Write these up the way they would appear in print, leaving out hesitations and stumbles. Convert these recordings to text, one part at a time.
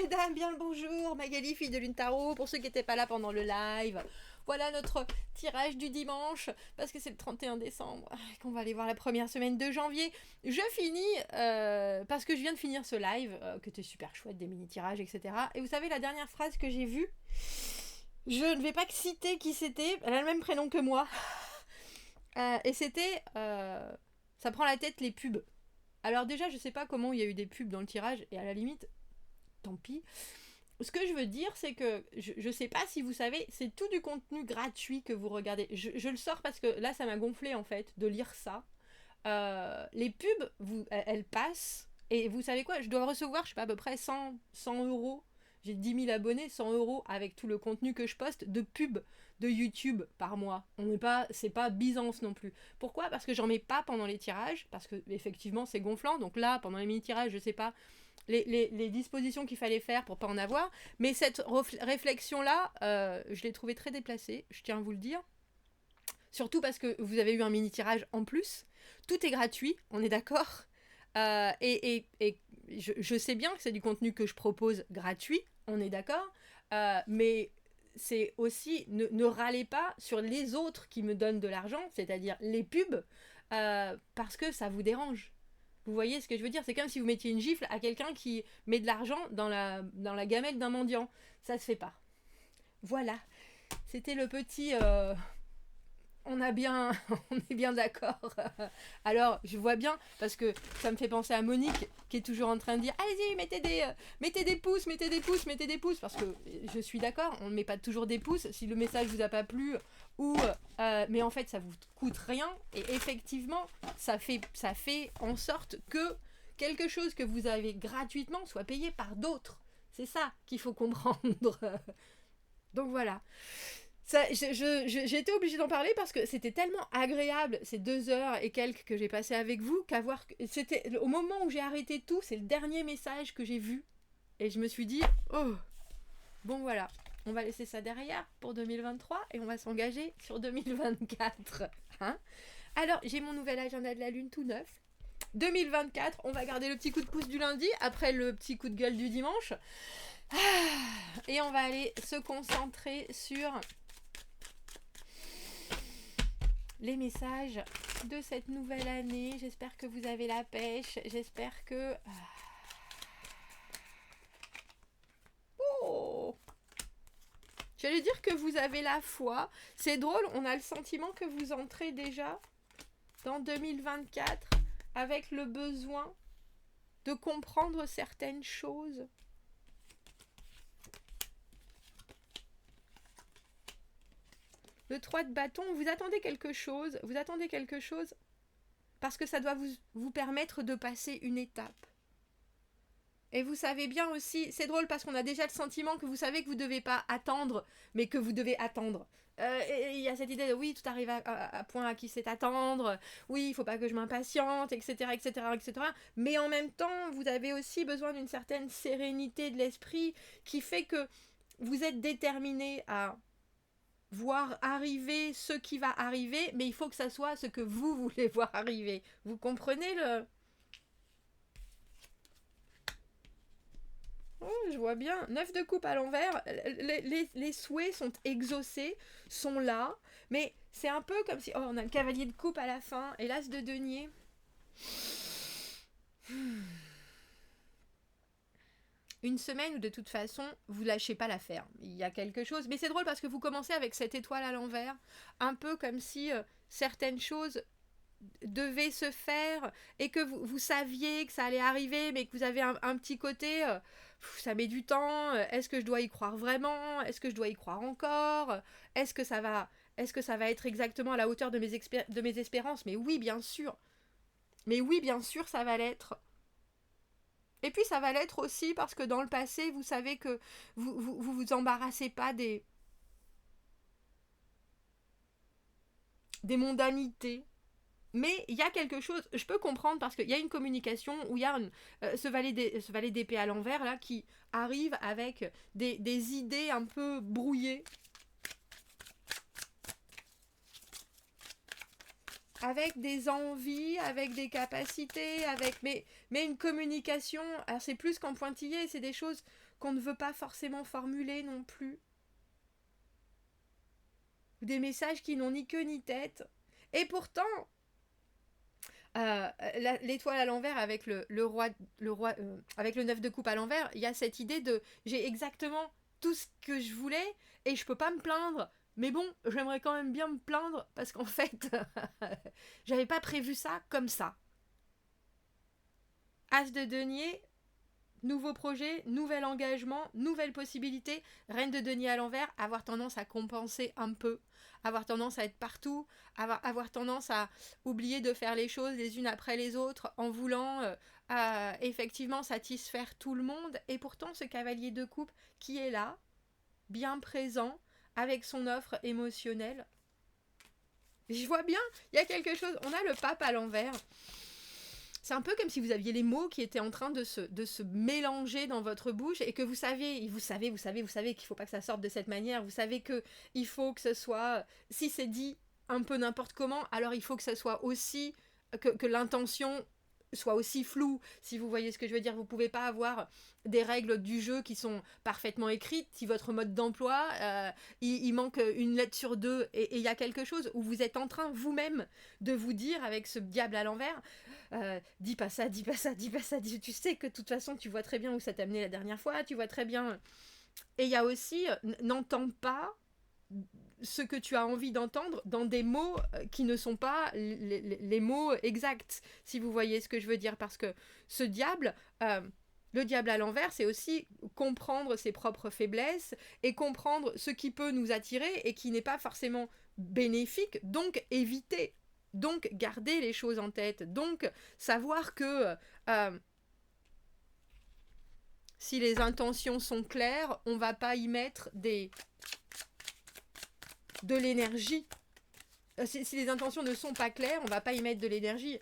messieurs, dames, bien le bonjour, Magali, fille de Lune Tarot, pour ceux qui n'étaient pas là pendant le live. Voilà notre tirage du dimanche, parce que c'est le 31 décembre, qu'on va aller voir la première semaine de janvier. Je finis, parce que je viens de finir ce live, que était super chouette, des mini-tirages, etc. Et vous savez, la dernière phrase que j'ai vue, je ne vais pas citer qui c'était, elle a le même prénom que moi. Et c'était, ça prend la tête les pubs. Alors déjà, je sais pas comment il y a eu des pubs dans le tirage, et à la limite, tant pis. Ce que je veux dire, c'est que je sais pas si vous savez, c'est tout du contenu gratuit que vous regardez. Je le sors parce que là, ça m'a gonflé en fait de lire ça. Les pubs, elles passent. Et vous savez quoi, je dois recevoir, je sais pas, à peu près 100 euros. J'ai 10 000 abonnés, 100 euros avec tout le contenu que je poste de pubs de YouTube par mois. C'est pas Byzance non plus. Pourquoi ? Parce que j'en mets pas pendant les tirages, parce que effectivement c'est gonflant. Donc là, pendant les mini-tirages, je sais pas les dispositions qu'il fallait faire pour pas en avoir. Mais cette réflexion-là, je l'ai trouvée très déplacée, je tiens à vous le dire. Surtout parce que vous avez eu un mini-tirage en plus. Tout est gratuit, on est d'accord. Et je sais bien que c'est du contenu que je propose gratuit, on est d'accord. Mais c'est aussi, ne râlez pas sur les autres qui me donnent de l'argent, c'est-à-dire les pubs, parce que ça vous dérange. Vous voyez ce que je veux dire ? C'est comme si vous mettiez une gifle à quelqu'un qui met de l'argent dans la gamelle d'un mendiant. Ça se fait pas. Voilà. C'était le petit... on est bien d'accord. Alors, je vois bien, parce que ça me fait penser à Monique, qui est toujours en train de dire allez-y, mettez des pouces, mettez des pouces, mettez des pouces. Parce que je suis d'accord, on ne met pas toujours des pouces si le message vous a pas plu, ou mais en fait, ça vous coûte rien. Et effectivement, ça fait en sorte que quelque chose que vous avez gratuitement soit payé par d'autres. C'est ça qu'il faut comprendre. Donc voilà. J'ai été obligée d'en parler parce que c'était tellement agréable ces 2 heures et quelques que j'ai passé avec vous c'était au moment où j'ai arrêté tout, c'est le dernier message que j'ai vu et je me suis dit oh bon voilà, on va laisser ça derrière pour 2023 et on va s'engager sur 2024. Hein. Alors j'ai mon nouvel agenda de la lune tout neuf. 2024, on va garder le petit coup de pouce du lundi après le petit coup de gueule du dimanche. Et on va aller se concentrer sur les messages de cette nouvelle année. J'espère que vous avez la pêche. J'espère que... Oh, j'allais dire que vous avez la foi. C'est drôle, on a le sentiment que vous entrez déjà dans 2024 avec le besoin de comprendre certaines choses. Le 3 de bâton, vous attendez quelque chose parce que ça doit vous permettre de passer une étape. Et vous savez bien aussi, c'est drôle parce qu'on a déjà le sentiment que vous savez que vous ne devez pas attendre, mais que vous devez attendre. Il y a cette idée de oui, tout arrive à point à qui sait attendre, oui, il ne faut pas que je m'impatiente, etc., etc., etc. Mais en même temps, vous avez aussi besoin d'une certaine sérénité de l'esprit qui fait que vous êtes déterminé à voir arriver ce qui va arriver, mais il faut que ça soit ce que vous voulez voir arriver. Vous comprenez le... Oh, je vois bien. 9 de coupe à l'envers. Les souhaits sont exaucés, sont là. Mais c'est un peu comme si... Oh, on a le cavalier de coupe à la fin et l'as de denier. Une semaine où de toute façon, vous lâchez pas l'affaire. Il y a quelque chose. Mais c'est drôle parce que vous commencez avec cette étoile à l'envers. Un peu comme si certaines choses devait se faire et que vous saviez que ça allait arriver mais que vous avez un petit côté ça met du temps, est-ce que je dois y croire vraiment, est-ce que je dois y croire encore, est-ce que ça va être exactement à la hauteur de mes espérances, mais oui bien sûr ça va l'être. Et puis ça va l'être aussi parce que dans le passé vous savez que vous embarrassez pas des mondanités. Mais il y a quelque chose, je peux comprendre parce qu'il y a une communication où il y a ce valet d'épée à l'envers là qui arrive avec des idées un peu brouillées. avec des envies, avec des capacités, mais une communication. Alors c'est plus qu'en pointillé, c'est des choses qu'on ne veut pas forcément formuler non plus. Des messages qui n'ont ni queue ni tête. Et pourtant, l'étoile à l'envers avec le roi, avec le 9 de coupe à l'envers, il y a cette idée de j'ai exactement tout ce que je voulais et je peux pas me plaindre. Mais bon, j'aimerais quand même bien me plaindre parce qu'en fait, j'avais pas prévu ça comme ça. As de denier, nouveau projet, nouvel engagement, nouvelle possibilité. Reine de denier à l'envers, avoir tendance à compenser un peu, avoir tendance à être partout, avoir tendance à oublier de faire les choses les unes après les autres en voulant effectivement satisfaire tout le monde. Et pourtant, ce cavalier de coupe qui est là, bien présent, avec son offre émotionnelle. Je vois bien, il y a quelque chose. On a le pape à l'envers. C'est un peu comme si vous aviez les mots qui étaient en train de se mélanger dans votre bouche et que vous savez qu'il ne faut pas que ça sorte de cette manière. Vous savez qu'il faut que ce soit, si c'est dit un peu n'importe comment, alors il faut que ce soit aussi, que l'intention soit aussi floue, si vous voyez ce que je veux dire. Vous ne pouvez pas avoir des règles du jeu qui sont parfaitement écrites. Si votre mode d'emploi, il manque une lettre sur deux et il y a quelque chose où vous êtes en train vous-même de vous dire avec ce diable à l'envers, dis pas ça, dis pas ça, dis pas ça, tu sais que de toute façon tu vois très bien où ça t'a amené la dernière fois, tu vois très bien. Et il y a aussi, n'entends pas ce que tu as envie d'entendre dans des mots qui ne sont pas les mots exacts, si vous voyez ce que je veux dire, parce que ce diable, le diable à l'envers, c'est aussi comprendre ses propres faiblesses et comprendre ce qui peut nous attirer et qui n'est pas forcément bénéfique, donc éviter, donc garder les choses en tête, donc savoir que si les intentions sont claires, on va pas y mettre de l'énergie. Si les intentions ne sont pas claires, on va pas y mettre de l'énergie.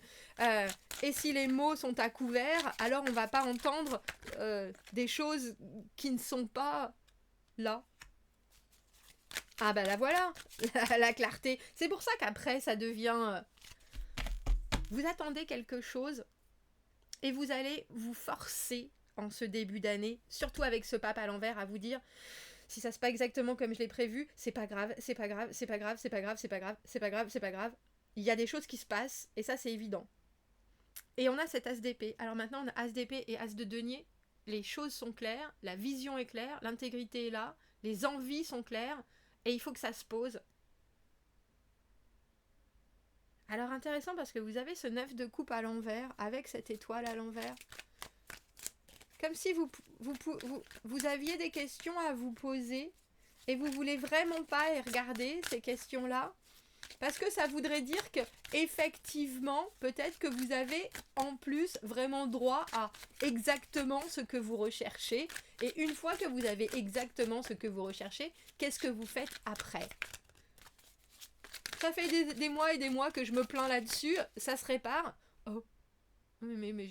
Et si les mots sont à couvert, alors on va pas entendre des choses qui ne sont pas là. Ah bah la voilà, la clarté. C'est pour ça qu'après ça devient... vous attendez quelque chose et vous allez vous forcer en ce début d'année, surtout avec ce pape à l'envers, à vous dire... si ça se passe exactement comme je l'ai prévu, c'est pas grave, c'est pas grave, c'est pas grave, c'est pas grave, c'est pas grave, c'est pas grave, c'est pas grave. Il y a des choses qui se passent, et ça c'est évident. Et on a cet as d'épée. Alors maintenant on a as d'épée et as de denier. Les choses sont claires, la vision est claire, l'intégrité est là, les envies sont claires, et il faut que ça se pose. Alors intéressant parce que vous avez ce 9 de coupe à l'envers, avec cette étoile à l'envers. Comme si vous aviez des questions à vous poser et vous voulez vraiment pas y regarder ces questions-là. Parce que ça voudrait dire que, effectivement, peut-être que vous avez en plus vraiment droit à exactement ce que vous recherchez. Et une fois que vous avez exactement ce que vous recherchez, qu'est-ce que vous faites après ? Ça fait des mois et des mois que je me plains là-dessus, ça se répare. Oh, mais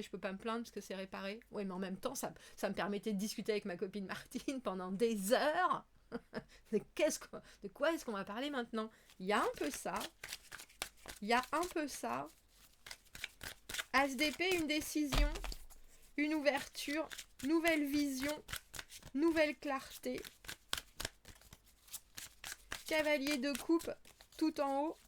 je peux pas me plaindre parce que c'est réparé. Oui, mais en même temps, ça me permettait de discuter avec ma copine Martine pendant des heures. De quoi est-ce qu'on va parler maintenant ? Il y a un peu ça. Il y a un peu ça. As d'épée, une décision, une ouverture, nouvelle vision, nouvelle clarté. Cavalier de coupe tout en haut.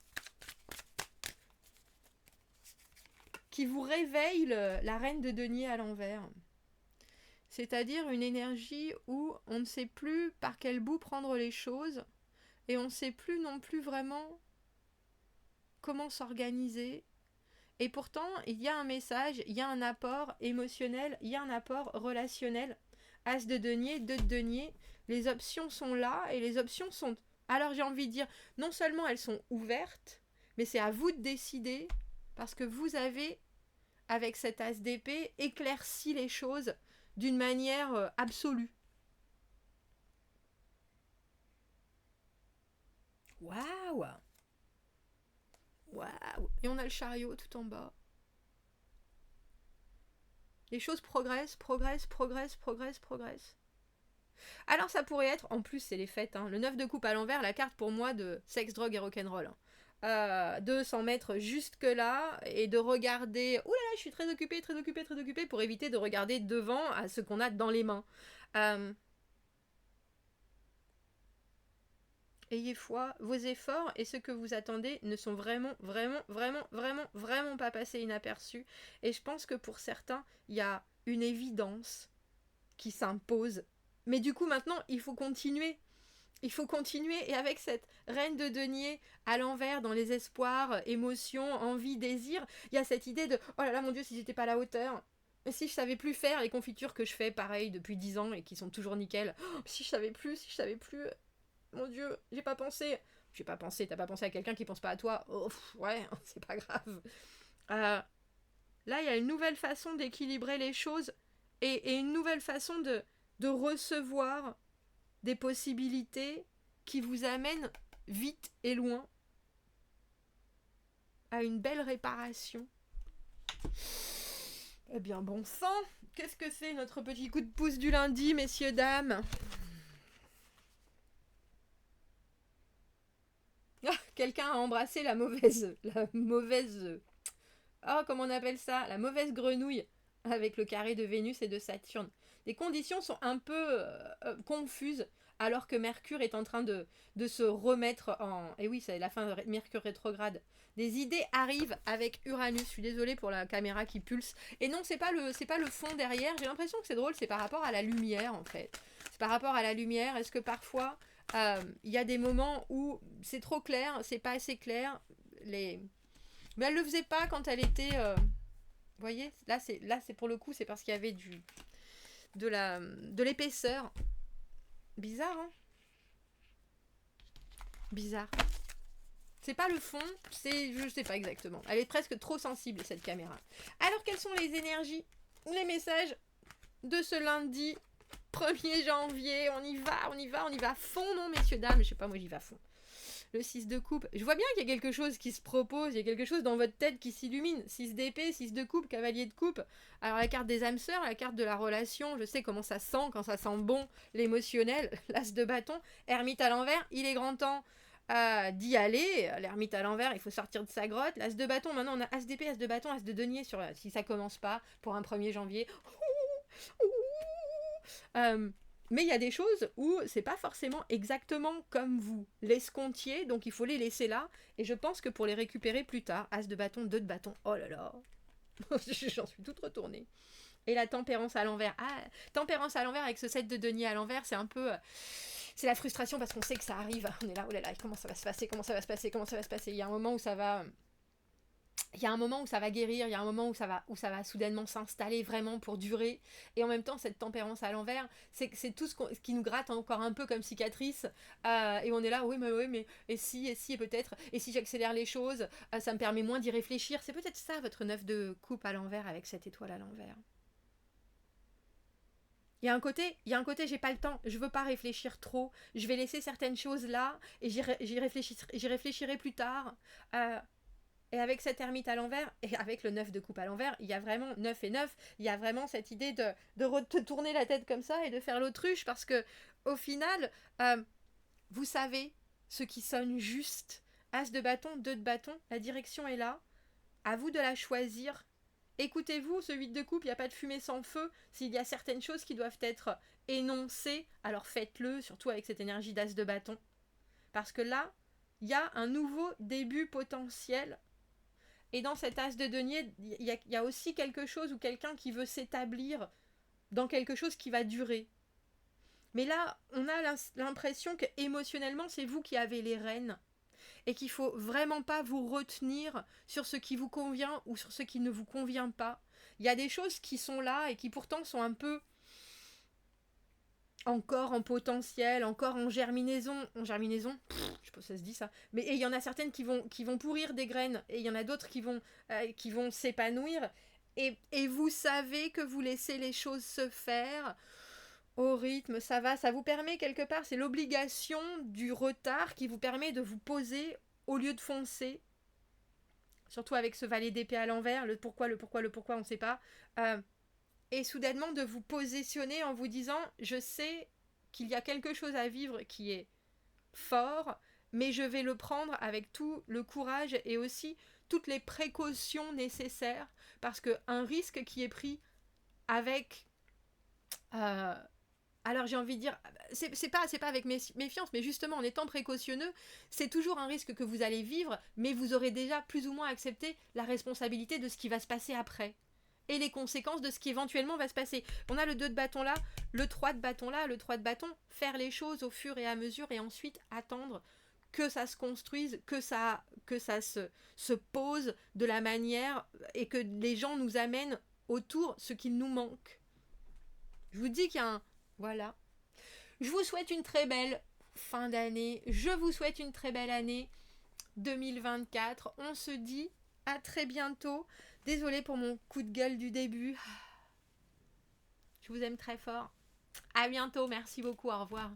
Qui vous réveille la reine de denier à l'envers. C'est-à-dire une énergie où on ne sait plus par quel bout prendre les choses et on ne sait plus non plus vraiment comment s'organiser. Et pourtant, il y a un message, il y a un apport émotionnel, il y a un apport relationnel. As de denier, 2 de denier, les options sont là et les options sont... alors j'ai envie de dire, non seulement elles sont ouvertes, mais c'est à vous de décider parce que vous avez, avec cet as d'épée, éclairci les choses d'une manière absolue. Waouh! Waouh! Et on a le chariot tout en bas. Les choses progressent, progressent, progressent, progressent, progressent. Alors ça pourrait être, en plus c'est les fêtes, hein, le 9 de coupe à l'envers, la carte pour moi de sexe, drogue et rock'n'roll. de s'en mettre jusque là et de regarder, oh là là, je suis très occupée, très occupée, très occupée, pour éviter de regarder devant à ce qu'on a dans les mains. Ayez foi, vos efforts et ce que vous attendez ne sont vraiment, vraiment, vraiment, vraiment, vraiment pas passés inaperçus. Et je pense que pour certains, il y a une évidence qui s'impose. Mais du coup, maintenant, il faut continuer. Il faut continuer. Et avec cette reine de denier à l'envers, dans les espoirs, émotions, envies, désirs, il y a cette idée de oh là là, mon Dieu, si j'étais pas à la hauteur. Mais si je savais plus faire les confitures que je fais pareil depuis 10 ans et qui sont toujours nickel. Oh, si je savais plus, si je savais plus. Mon Dieu, j'ai pas pensé. J'ai pas pensé, t'as pas pensé à quelqu'un qui pense pas à toi. Oh, ouais, c'est pas grave. Là, il y a une nouvelle façon d'équilibrer les choses et une nouvelle façon de recevoir des possibilités qui vous amènent vite et loin à une belle réparation. Eh bien, bon sang, qu'est-ce que c'est notre petit coup de pouce du lundi, messieurs, dames? Quelqu'un a embrassé la mauvaise... Oh, comment on appelle ça? La mauvaise grenouille avec le carré de Vénus et de Saturne. Les conditions sont un peu confuses alors que Mercure est en train de se remettre en... Et oui, c'est la fin de Mercure rétrograde. Des idées arrivent avec Uranus. Je suis désolée pour la caméra qui pulse. Et non, c'est pas le fond derrière. J'ai l'impression que c'est drôle, c'est par rapport à la lumière en fait. C'est par rapport à la lumière. Est-ce que parfois il y a des moments où c'est trop clair, c'est pas assez clair. Mais elle le faisait pas quand elle était... Vous voyez, là c'est pour le coup, c'est parce qu'il y avait de l'épaisseur. Bizarre, hein? Bizarre. C'est pas le fond, je sais pas exactement. Elle est presque trop sensible cette caméra. Alors quelles sont les énergies, les messages de ce lundi 1er janvier? On y va à fond, non messieurs, dames? Je sais pas, moi j'y vais à fond. Le 6 de coupe. Je vois bien qu'il y a quelque chose qui se propose, il y a quelque chose dans votre tête qui s'illumine. 6 d'épée, 6 de coupe, cavalier de coupe. Alors la carte des âmes sœurs, la carte de la relation, je sais comment ça sent, quand ça sent bon, l'émotionnel, l'as de bâton, ermite à l'envers, il est grand temps d'y aller. L'ermite à l'envers, il faut sortir de sa grotte. L'as de bâton, maintenant on a as d'épée, as de bâton, as de denier, si ça commence pas pour un 1er janvier. Mais il y a des choses où c'est pas forcément exactement comme vous l'escomptiez, donc il faut les laisser là. Et je pense que pour les récupérer plus tard, as de bâton, 2 de bâton, oh là là, j'en suis toute retournée. Et la tempérance à l'envers. Ah, tempérance à l'envers avec ce 7 de denier à l'envers, c'est un peu... c'est la frustration parce qu'on sait que ça arrive. On est là, oh là là, comment ça va se passer? Comment ça va se passer? Comment ça va se passer? Il y a un moment où ça va... Il y a un moment où ça va guérir, il y a un moment où ça va soudainement s'installer vraiment pour durer. Et en même temps, cette tempérance à l'envers, c'est tout ce qui nous gratte encore un peu comme cicatrice. Et on est là, oui, mais et si, et peut-être, et si j'accélère les choses, ça me permet moins d'y réfléchir. C'est peut-être ça, votre 9 de coupe à l'envers avec cette étoile à l'envers. Il y a un côté, j'ai pas le temps, je veux pas réfléchir trop, je vais laisser certaines choses là, et j'y réfléchirai plus tard. Et avec cette ermite à l'envers, et avec le 9 de coupe à l'envers, il y a vraiment 9 et 9, il y a vraiment cette idée de tourner la tête comme ça et de faire l'autruche, parce que au final, vous savez ce qui sonne juste. As de bâton, 2 de bâton, la direction est là, à vous de la choisir. Écoutez-vous, ce 8 de coupe, il n'y a pas de fumée sans feu. S'il y a certaines choses qui doivent être énoncées, alors faites-le, surtout avec cette énergie d'as de bâton. Parce que là, il y a un nouveau début potentiel. Et dans cet as de denier, il y a aussi quelque chose ou quelqu'un qui veut s'établir dans quelque chose qui va durer. Mais là, on a l'impression que émotionnellement, c'est vous qui avez les rênes. Et qu'il faut vraiment pas vous retenir sur ce qui vous convient ou sur ce qui ne vous convient pas. Il y a des choses qui sont là et qui pourtant sont un peu encore en potentiel, encore en germinaison. En germinaison, je sais pas si ça se dit ça. Mais il y en a certaines qui vont pourrir des graines et il y en a d'autres qui vont s'épanouir. Et vous savez que vous laissez les choses se faire au rythme, ça va, ça vous permet quelque part, c'est l'obligation du retard qui vous permet de vous poser au lieu de foncer. Surtout avec ce valet d'épée à l'envers, le pourquoi, on ne sait pas. Et soudainement de vous positionner en vous disant, je sais qu'il y a quelque chose à vivre qui est fort, mais je vais le prendre avec tout le courage et aussi toutes les précautions nécessaires, parce qu'un risque qui est pris avec... alors j'ai envie de dire, c'est pas avec méfiance, mais justement en étant précautionneux, c'est toujours un risque que vous allez vivre, mais vous aurez déjà plus ou moins accepté la responsabilité de ce qui va se passer après. Et les conséquences de ce qui éventuellement va se passer. On a le 2 de bâton là, le 3 de bâton là, le 3 de bâton, faire les choses au fur et à mesure et ensuite attendre que ça se construise, que ça se pose de la manière et que les gens nous amènent autour ce qu'il nous manque. Je vous dis qu'il y a un... Voilà. Je vous souhaite une très belle fin d'année. Je vous souhaite une très belle année 2024. On se dit à très bientôt. Désolée pour mon coup de gueule du début. Je vous aime très fort. À bientôt. Merci beaucoup. Au revoir.